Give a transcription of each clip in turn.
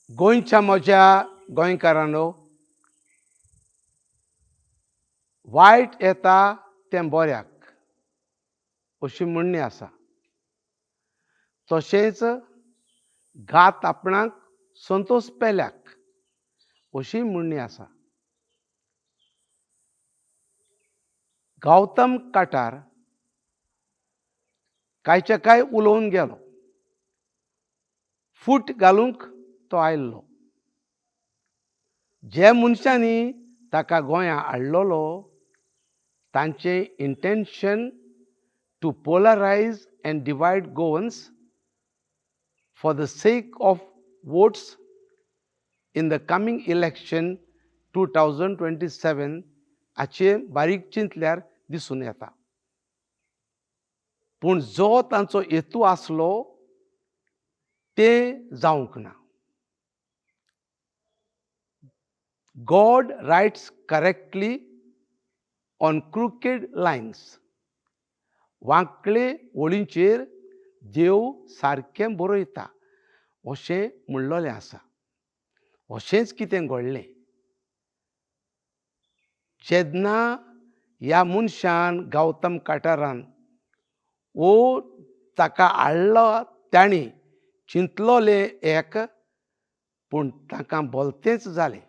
गोंयच्या म्हज्या गोंयकारांनो, वायट येता तें बऱ्याक अशी म्हणणी आसा. तशेंच घात आपणाक संतोश पेल्याक अशी म्हणणी आसा. गौतम काटार कांयचे काय उलोवन गेलो. फूट घालूंक तो आयिल्लो. जे मनशांनी ताका गोंया हाडलोलो तांचें intention to polarize and divide Goans for the sake of votes in the coming election 2027 हाचे बारीक चिंतल्यार दिसून येता. पूण जो तांचो हेतू आसलो तें जावंक ना. God writes correctly on crooked lines. वांकले वळींचेर देव सारकें बरयता अशें म्हणिल्लें आसा. अशेंच कितें घडलें. जेन्ना ह्या मनशान गौतम काटारान ताका हाडलो तांणी चिंतलोलें एक, पूण ताका भलतेंच जालें.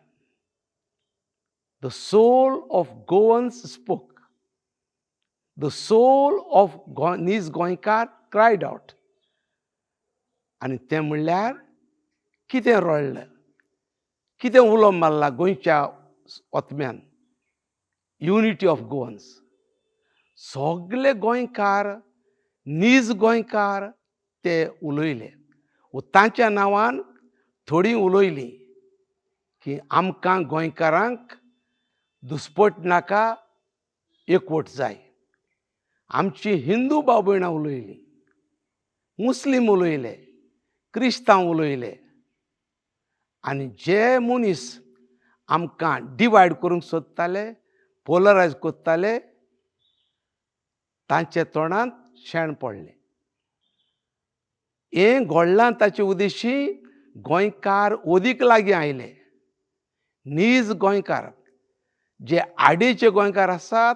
The soul of Goans spoke. The soul of these गोंयकार cried out. आनी तें म्हणल्यार कितें रडलें, कितें उलो मारला गोंयच्या ओतम्यान. Unity of Goans. सगळे गोंयकार, नीज गोंयकार ते उलयले. तांच्या नांवान थोडीं उलयलीं की आमकां गोंयकारांक दुस्पट नाका, एकवट जाय. आमची हिंदू भाव भयणां उलयलीं, मुस्लीम उलयले, क्रिस्तांव उलयले. आनी जे मनीस आमकां डिवायड करूंक सोदताले, पोलरायज कोत्ताले, तांचे तोंडांत शेण पडलें. हें घडलां ताचे उद्देशी गोंयकार ओदीक लागीं आयले. नीज गोंयकार, जे आडीचे गोंयकार आसात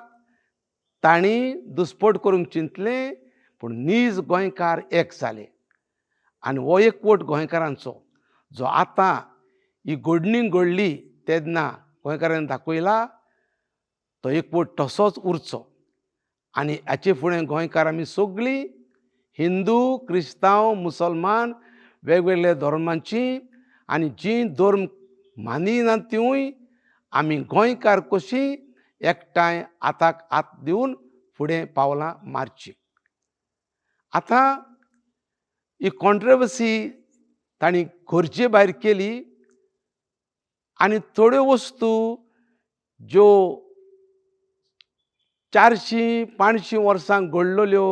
तांणी दुस्पट करूंक चिंतलें, पूण नीज गोंयकार एक जाले. आनी हो एकवट गोंयकारांचो जो आतां ही घडणी घडली तेन्ना गोंयकारांनी दाखयला, तो एकवट तसोच उरचो. आनी हाचे फुडें गोंयकार आमी सगळीं हिंदू, क्रिस्तांव, मुसलमान, वेगवेगळ्या धर्मांची आनी जीं धर्म मानिनात तिवूय आमी गोंयकार कशीं एकठांय हाताक हात दिवन फुडें पावलां मारचीं. आतां ही कॉन्ट्रोवर्सी तांणी घरचे भायर केली आनी थोड्यो वस्तू ज्यो 400-500 वर्सां घडलेल्यो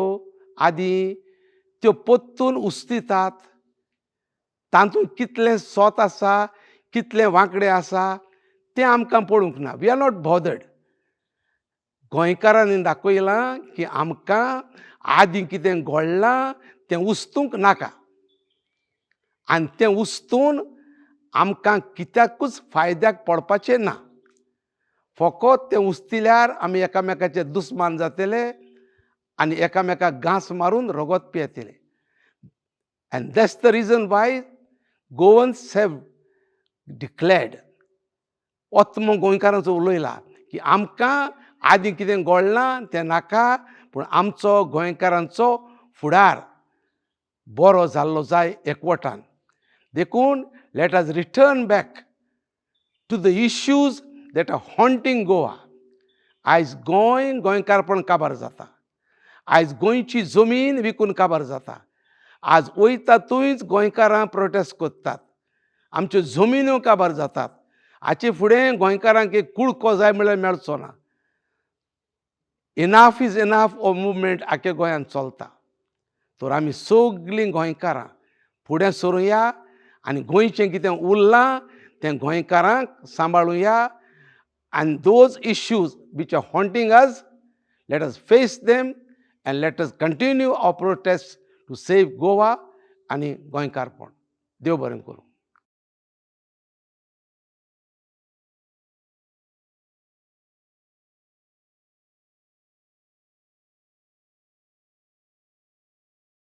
आदीं त्यो परतून उस्तितात. तातूंत कितलें सोत आसा, कितलें वांकडें आसा तें आमकां पळोवंक ना. We are not bothered. गोंयकारांनी दाखयलां की आमकां आदीं कितें घडलां तें उस्तूंक नाका. आनी तें उस्तून आमकां कित्याकूच फायद्याक पडपाचें ना. फकत तें उस्तिल्यार आमी एकामेकाचे दुस्मान जातले आनी एकामेकाक घांस मारून रगत पियेतले. And that's the reason why Goans have declared. ओतमो गोंयकारांचो उलयला की आमकां आदीं कितें घडलां तें नाका, पूण आमचो गोंयकारांचो फुडार बरो जाल्लो जाय एकवटान. देखून let us return back to the issues that are haunting Goa. आयज गोंय गोंयकारपण काबार जाता. आयज गोंयची जमीन विकून काबार जाता. आज वयता थंयच गोंयकारां प्रोटेस्ट कोत्तात. आमच्यो जमिन्यो काबार जातात. हाचे फुडें गोंयकारांक एक कुळको जाय म्हळ्यार मेळचो ना. इनाफ इज इनाफ हो मुवमेंट आख्या गोंयांत चलता. तर आमी सगळीं गोंयकारां फुडें सरुया आनी गोंयचें कितें उरलां तें गोंयकारांक सांबाळुया. And those issues which are haunting us, let us face them and let us continue our protests to save Goa and Goinkarpon. देव बरें करूं.